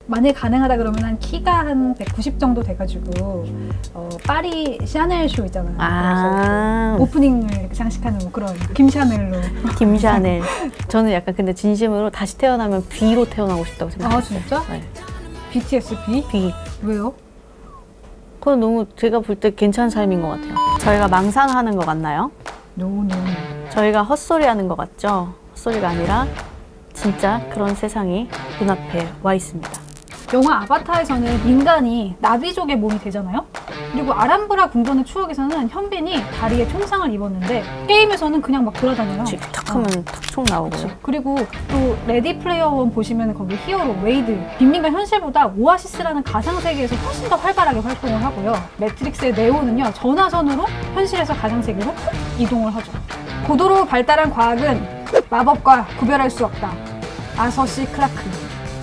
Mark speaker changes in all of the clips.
Speaker 1: 만약에 가능하다 그러면 한 키가 한 190 정도 돼가지고 파리 샤넬 쇼 있잖아요. 그래서 오프닝을 장식하는 뭐 그런 김샤넬로.
Speaker 2: 김샤넬. 저는 약간 근데 진심으로 다시 태어나면 B로 태어나고 싶다고 생각해요.
Speaker 1: 아 진짜?
Speaker 2: 네.
Speaker 1: BTS B?
Speaker 2: B.
Speaker 1: 왜요?
Speaker 2: 그건 너무 제가 볼 때 괜찮은 삶인 것 같아요. 저희가 망상하는 것 같나요?
Speaker 1: 노.
Speaker 2: 저희가 헛소리 하는 것 같죠? 헛소리가 아니라 진짜 그런 세상이 눈앞에 와 있습니다.
Speaker 1: 영화 아바타에서는 인간이 나비족의 몸이 되잖아요? 그리고 아람브라 궁전의 추억에서는 현빈이 다리에 총상을 입었는데 게임에서는 그냥 막 돌아다녀요.
Speaker 2: 탁 하면 탁총 나오고요.
Speaker 1: 그리고 또 레디 플레이어 원 보시면 거기 히어로 웨이드, 빈민가 현실보다 오아시스라는 가상세계에서 훨씬 더 활발하게 활동을 하고요. 매트릭스의 네오는요, 전화선으로 현실에서 가상세계로 이동을 하죠. 고도로 발달한 과학은 마법과 구별할 수 없다. 아서 씨 클라크.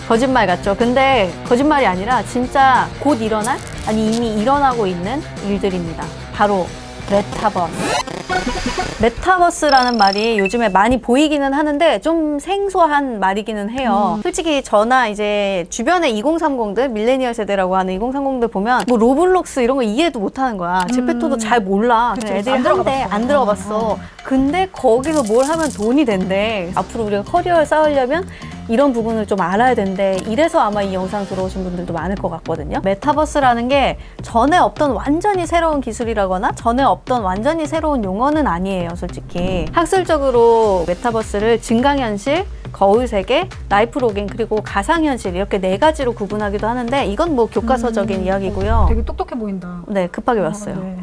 Speaker 2: 거짓말 같죠? 근데 거짓말이 아니라 진짜 곧 일어날, 아니 이미 일어나고 있는 일들입니다. 바로 메타버스. 메타버스라는 말이 요즘에 많이 보이기는 하는데 좀 생소한 말이기는 해요. 솔직히 저나 이제 주변에 2030들, 밀레니얼 세대라고 하는 2030들 보면 뭐 로블록스 이런 거 이해도 못하는 거야. 제페토도 잘 몰라.
Speaker 1: 그치,
Speaker 2: 애들이 한데 안 들어가봤어. 근데 거기서 뭘 하면 돈이 된대. 앞으로 우리가 커리어를 쌓으려면 이런 부분을 좀 알아야 된대. 이래서 아마 이 영상 들어오신 분들도 많을 것 같거든요. 메타버스라는 게 전에 없던 완전히 새로운 기술이라거나 전에 없던 완전히 새로운 용어는 아니에요, 솔직히. 학술적으로 메타버스를 증강현실, 거울세계, 라이프로깅, 그리고 가상현실 이렇게 4가지로 구분하기도 하는데 이건 뭐 교과서적인 이야기고요.
Speaker 1: 되게 똑똑해 보인다.
Speaker 2: 네, 급하게 왔어요.
Speaker 1: 네.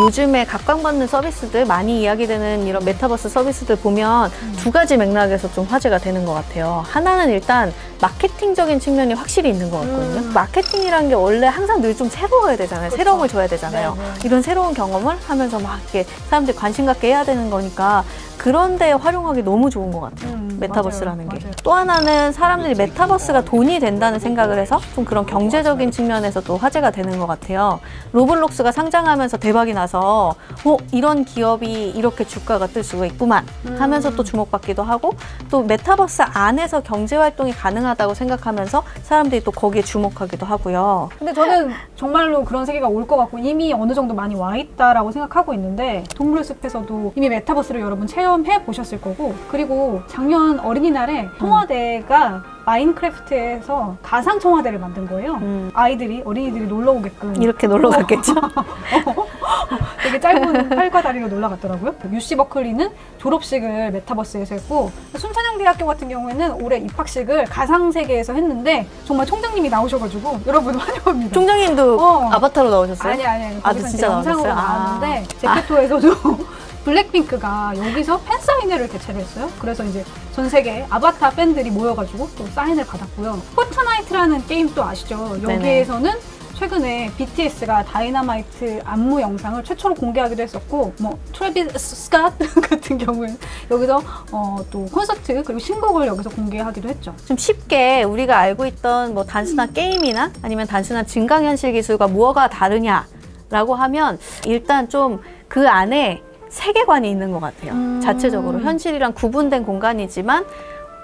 Speaker 2: 요즘에 각광받는 서비스들, 많이 이야기되는 이런 메타버스 서비스들 보면 2가지 맥락에서 좀 화제가 되는 것 같아요. 하나는 일단 마케팅적인 측면이 확실히 있는 것 같거든요. 마케팅이라는 게 원래 항상 늘 좀 새로워야 되잖아요. 그렇죠. 새로움을 줘야 되잖아요.
Speaker 1: 네.
Speaker 2: 이런 새로운 경험을 하면서 막 이렇게 사람들이 관심 갖게 해야 되는 거니까 그런 데에 활용하기 너무 좋은 것 같아요. 메타버스라는 게. 또 하나는 사람들이 메타버스가 돈이 된다는 생각을 해서 좀 그런 경제적인 측면에서도 화제가 되는 것 같아요. 로블록스가 상장하면서 대박이 나서 이런 기업이 이렇게 주가가 뜰 수가 있구만 하면서 또 주목받기도 하고, 또 메타버스 안에서 경제활동이 가능하다고 생각하면서 사람들이 또 거기에 주목하기도 하고요.
Speaker 1: 근데 저는 정말로 그런 세계가 올 것 같고 이미 어느 정도 많이 와 있다라고 생각하고 있는데, 동물의 숲에서도 이미 메타버스를 여러분 체험해 보셨을 거고, 그리고 작년 어린이날에 청와대가 마인크래프트에서 가상 청와대를 만든 거예요. 어린이들이 놀러 오게끔.
Speaker 2: 이렇게 놀러 갔겠죠?
Speaker 1: 되게 짧은 팔과 다리로 놀러 갔더라고요. UC 버클리는 졸업식을 메타버스에서 했고, 순천향대학교 같은 경우에는 올해 입학식을 가상세계에서 했는데 정말 총장님이 나오셔가지고 여러분 환영합니다.
Speaker 2: 총장님도 아바타로 나오셨어요?
Speaker 1: 아니.
Speaker 2: 아,
Speaker 1: 거기서
Speaker 2: 진짜
Speaker 1: 영상으로 나왔는데 제페토에서도 블랙핑크가 여기서 팬사인회를 개최를 했어요. 그래서 이제 전 세계 아바타 팬들이 모여가지고 또 사인을 받았고요. 포트나이트라는 게임 또 아시죠? 여기에서는 최근에 BTS가 다이너마이트 안무 영상을 최초로 공개하기도 했었고, 뭐 트래비스 스캇 같은 경우는 여기서 또 콘서트 그리고 신곡을 여기서 공개하기도 했죠.
Speaker 2: 좀 쉽게 우리가 알고 있던 뭐 단순한 게임이나 아니면 단순한 증강현실 기술과 무엇가 다르냐라고 하면 일단 좀 그 안에 세계관이 있는 것 같아요. 자체적으로 현실이랑 구분된 공간이지만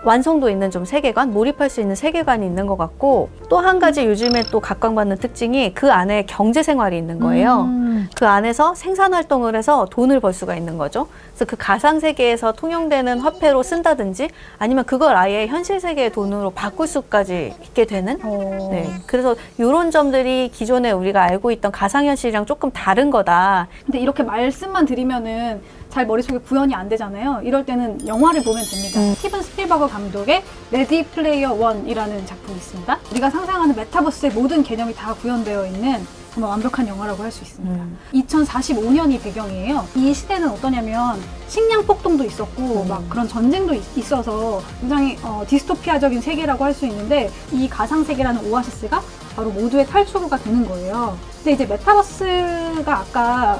Speaker 2: 완성도 있는 좀 세계관, 몰입할 수 있는 세계관이 있는 것 같고, 또 한 가지 요즘에 또 각광받는 특징이 그 안에 경제 생활이 있는 거예요. 그 안에서 생산 활동을 해서 돈을 벌 수가 있는 거죠. 그래서 그 가상 세계에서 통용되는 화폐로 쓴다든지 아니면 그걸 아예 현실 세계의 돈으로 바꿀 수까지 있게 되는. 네. 그래서 이런 점들이 기존에 우리가 알고 있던 가상현실이랑 조금 다른 거다.
Speaker 1: 근데 이렇게 말씀만 드리면은 잘 머릿속에 구현이 안 되잖아요. 이럴 때는 영화를 보면 됩니다. 스티븐 스필버그 감독의 레디 플레이어 원이라는 작품이 있습니다. 우리가 상상하는 메타버스의 모든 개념이 다 구현되어 있는 정말 완벽한 영화라고 할 수 있습니다. 2045년이 배경이에요. 이 시대는 어떠냐면 식량 폭동도 있었고 막 그런 전쟁도 있어서 굉장히 디스토피아적인 세계라고 할 수 있는데, 이 가상세계라는 오아시스가 바로 모두의 탈출구가 되는 거예요. 근데 이제 메타버스가 아까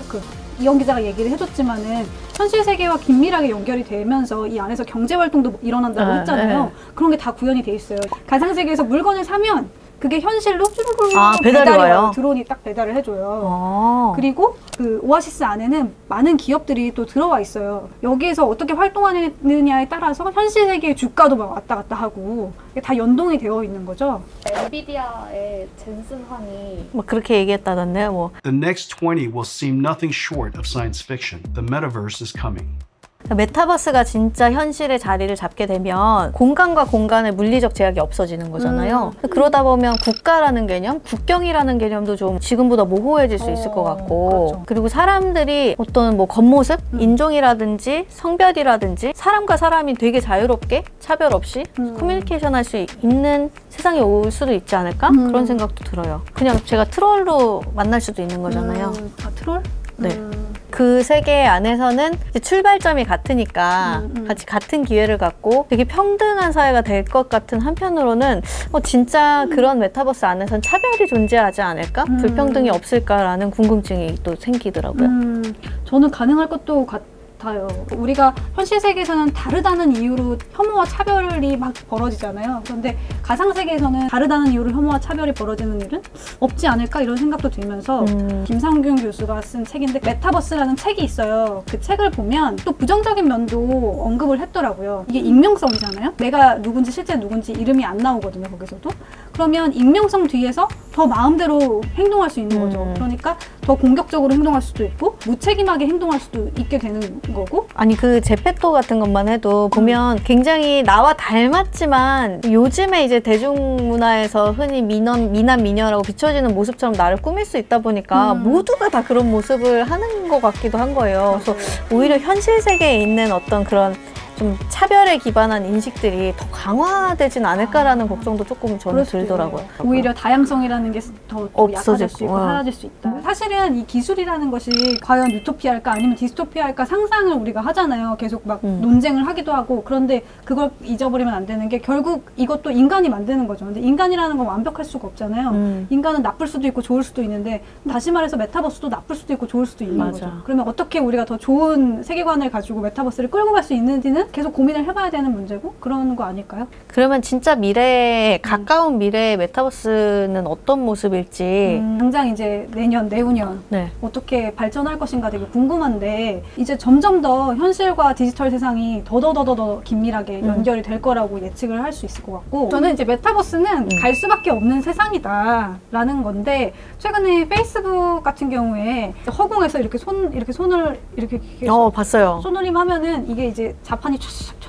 Speaker 1: 이영 기자가 얘기를 해줬지만은 현실 세계와 긴밀하게 연결이 되면서 이 안에서 경제 활동도 일어난다고 했잖아요. 그런 게 다 구현이 돼 있어요. 가상 세계에서 물건을 사면 그게 현실로 쭈루루루
Speaker 2: 배달이 와요?
Speaker 1: 드론이 딱 배달을 해줘요. 그리고 그 오아시스 안에는 많은 기업들이 또 들어와 있어요. 여기에서 어떻게 활동하느냐에 따라서 현실 세계의 주가도 막 왔다 갔다 하고 이게 다 연동이 되어 있는 거죠.
Speaker 3: 엔비디아의 젠슨 환이
Speaker 2: 뭐 그렇게 얘기했다던데요. 뭐
Speaker 4: The next 20 will seem nothing short of science fiction. The metaverse is coming.
Speaker 2: 메타버스가 진짜 현실의 자리를 잡게 되면 공간과 공간의 물리적 제약이 없어지는 거잖아요. 그러다 보면 국가라는 개념, 국경이라는 개념도 좀 지금보다 모호해질 수 있을 것 같고
Speaker 1: 그렇죠.
Speaker 2: 그리고 사람들이 어떤 뭐 겉모습, 인종이라든지 성별이라든지 사람과 사람이 되게 자유롭게 차별 없이 커뮤니케이션 할 수 있는 세상이 올 수도 있지 않을까? 그런 생각도 들어요. 그냥 제가 트롤로 만날 수도 있는 거잖아요.
Speaker 1: 트롤?
Speaker 2: 네. 그 세계 안에서는 이제 출발점이 같으니까 같이 같은 기회를 갖고 되게 평등한 사회가 될 것 같은 한편으로는 진짜 그런 메타버스 안에서는 차별이 존재하지 않을까? 불평등이 없을까라는 궁금증이 또 생기더라고요.
Speaker 1: 저는 가능할 것도 같아요. 우리가 현실 세계에서는 다르다는 이유로 혐오와 차별이 막 벌어지잖아요. 그런데 가상 세계에서는 다르다는 이유로 혐오와 차별이 벌어지는 일은 없지 않을까 이런 생각도 들면서 김상균 교수가 쓴 책인데 메타버스라는 책이 있어요. 그 책을 보면 또 부정적인 면도 언급을 했더라고요. 이게 익명성이잖아요. 내가 누군지 실제 누군지 이름이 안 나오거든요. 거기서도. 그러면 익명성 뒤에서 더 마음대로 행동할 수 있는 거죠. 그러니까 더 공격적으로 행동할 수도 있고 무책임하게 행동할 수도 있게 되는 거고.
Speaker 2: 아니 그 제페토 같은 것만 해도 보면 굉장히 나와 닮았지만 요즘에 이제 대중문화에서 흔히 미남 미녀라고 비춰지는 모습처럼 나를 꾸밀 수 있다 보니까 모두가 다 그런 모습을 하는 것 같기도 한 거예요. 그래서 오히려 현실 세계에 있는 어떤 그런 좀 차별에 기반한 인식들이 더 강화되진 않을까라는 걱정도 조금 저는 들더라고요.
Speaker 1: 오히려 다양성이라는 게 더 약화될 수 있고
Speaker 2: 거.
Speaker 1: 사라질 수 있다. 사실은 이 기술이라는 것이 과연 유토피아일까 아니면 디스토피아일까 상상을 우리가 하잖아요. 계속 막 논쟁을 하기도 하고. 그런데 그걸 잊어버리면 안 되는 게 결국 이것도 인간이 만드는 거죠. 근데 인간이라는 건 완벽할 수가 없잖아요. 인간은 나쁠 수도 있고 좋을 수도 있는데 다시 말해서 메타버스도 나쁠 수도 있고 좋을 수도 있는 거죠. 그러면 어떻게 우리가 더 좋은 세계관을 가지고 메타버스를 끌고 갈 수 있는지는 계속 고민을 해봐야 되는 문제고 그런 거 아닐까요?
Speaker 2: 그러면 진짜 가까운 미래의 메타버스는 어떤 모습일지
Speaker 1: 당장 이제 내년, 내후년 어떻게 발전할 것인가 되게 궁금한데 이제 점점 더 현실과 디지털 세상이 더 긴밀하게 연결이 될 거라고 예측을 할 수 있을 것 같고 저는 이제 메타버스는 갈 수밖에 없는 세상이다 라는 건데 최근에 페이스북 같은 경우에 허공에서 이렇게 손을 이렇게
Speaker 2: 봤어요.
Speaker 1: 손놀림 하면은 이게 이제 자판이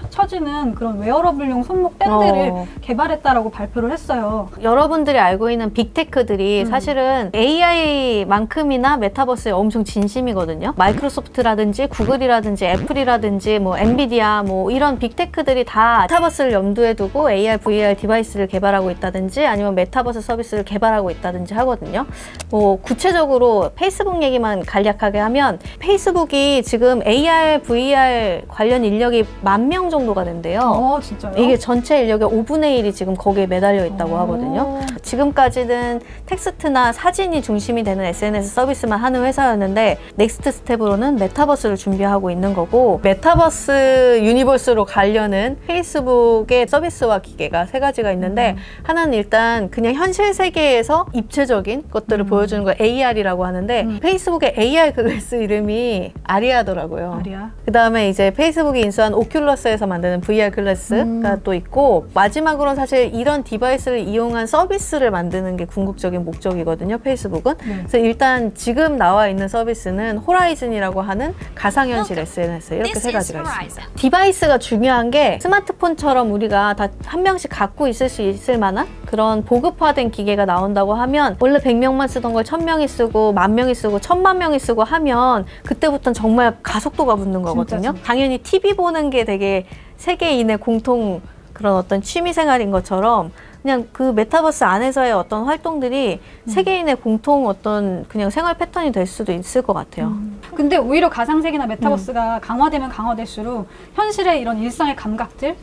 Speaker 1: 쳐지는 그런 웨어러블용 손목 밴드를 개발했다라고 발표를 했어요.
Speaker 2: 여러분들이 알고 있는 빅테크들이 사실은 AI만큼이나 메타버스에 엄청 진심이거든요. 마이크로소프트라든지 구글이라든지 애플이라든지 뭐 엔비디아 뭐 이런 빅테크들이 다 메타버스를 염두에 두고 AR, VR 디바이스를 개발하고 있다든지 아니면 메타버스 서비스를 개발하고 있다든지 하거든요. 뭐 구체적으로 페이스북 얘기만 간략하게 하면 페이스북이 지금 AR, VR 관련 인력이 10,000명 정도가 된대요.
Speaker 1: 진짜요?
Speaker 2: 이게 전체 인력의 5분의 1이 지금 거기에 매달려 있다고 하거든요. 지금까지는 텍스트나 사진이 중심이 되는 SNS 서비스만 하는 회사였는데 넥스트 스텝으로는 메타버스를 준비하고 있는 거고 메타버스 유니버스로 가려는 페이스북의 서비스와 기계가 3가지가 있는데 하나는 일단 그냥 현실 세계에서 입체적인 것들을 보여주는 거 AR이라고 하는데 페이스북의 AR 글래스 이름이 아리아더라고요.
Speaker 1: 아리아.
Speaker 2: 그 다음에 이제 페이스북이 인수한 오큘러스에서 만드는 VR 글래스가 또 있고 마지막으로는 사실 이런 디바이스를 이용한 서비스를 만드는 게 궁극적인 목적이거든요. 페이스북은. 그래서 일단 지금 나와 있는 서비스는 호라이즌이라고 하는 가상현실 SNS 이렇게 3가지가 있습니다. 디바이스가 중요한 게 스마트폰처럼 우리가 다 한 명씩 갖고 있을 수 있을 만한 그런 보급화된 기계가 나온다고 하면 원래 100명만 쓰던 걸 1000명이 쓰고 10,000명이 쓰고 10,000,000명이 쓰고 하면 그때부터는 정말 가속도가 붙는 거거든요. 진짜. 당연히 TV 보는 게 되게 세계인의 공통 그런 어떤 취미생활인 것처럼 그냥 그 메타버스 안에서의 어떤 활동들이 세계인의 공통 어떤 그냥 생활 패턴이 될 수도 있을 것 같아요.
Speaker 1: 근데 오히려 가상세계나 메타버스가 강화되면 강화될수록 현실의 이런 일상의 감각들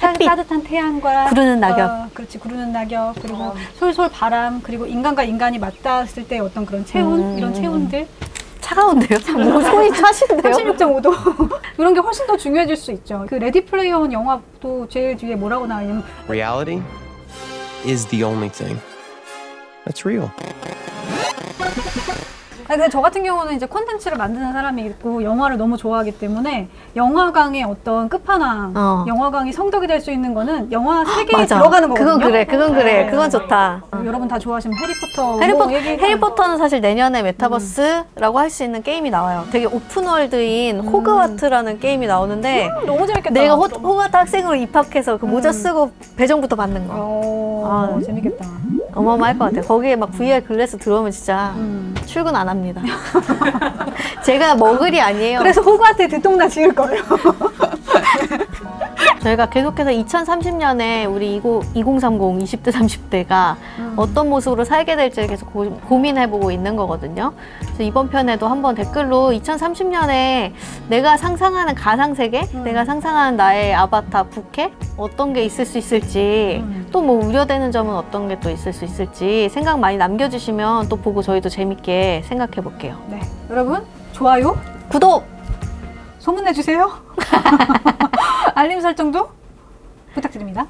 Speaker 2: 햇빛,
Speaker 1: 따뜻한 태양과
Speaker 2: 구르는 낙엽
Speaker 1: 그렇지 구르는 낙엽 그리고 솔솔 바람 그리고 인간과 인간이 맞닿았을 때 어떤 그런 체온 이런 체온들
Speaker 2: 차가운데요? 뭐 손이 차신데요?
Speaker 1: 36.5도 이런 게 훨씬 더 중요해질 수 있죠. 그 레디 플레이어 원 영화도 제일 뒤에 뭐라고 나와있냐면
Speaker 5: Reality is the only thing that's real.
Speaker 1: 아니, 근데 저 같은 경우는 이제 콘텐츠를 만드는 사람이 있고 영화를 너무 좋아하기 때문에 영화광의 어떤 끝판왕, 영화광이 성덕이 될 수 있는 거는 영화 세계에 들어가는 거거든요.
Speaker 2: 그건 그래, 그건 그래, 그건 좋다.
Speaker 1: 여러분 다 좋아하시는 해리포터.
Speaker 2: 해리포터는 사실 내년에 메타버스라고 할 수 있는 게임이 나와요. 되게 오픈월드인 호그와트라는 게임이 나오는데
Speaker 1: 너무 재밌겠다.
Speaker 2: 내가 호그와트 학생으로 입학해서 그 모자 쓰고 배정부터 받는 거.
Speaker 1: 재밌겠다.
Speaker 2: 어마어마할 것 같아요. 거기에 막 VR 글래스 들어오면 진짜 출근 안 합니다. 제가 머글이 아니에요.
Speaker 1: 그래서 호그와트에 들통나 지을 거예요.
Speaker 2: 저희가 계속해서 2030년에 우리 2030, 20대, 30대가 어떤 모습으로 살게 될지를 계속 고민해보고 있는 거거든요. 그래서 이번 편에도 한번 댓글로 2030년에 내가 상상하는 가상세계, 내가 상상하는 나의 아바타, 부캐 어떤 게 있을 수 있을지, 또 뭐 우려되는 점은 어떤 게 또 있을 수 있을지 생각 많이 남겨주시면 또 보고 저희도 재밌게 생각해볼게요.
Speaker 1: 네, 여러분 좋아요,
Speaker 2: 구독!
Speaker 1: 소문내주세요. 알림 설정도 부탁드립니다.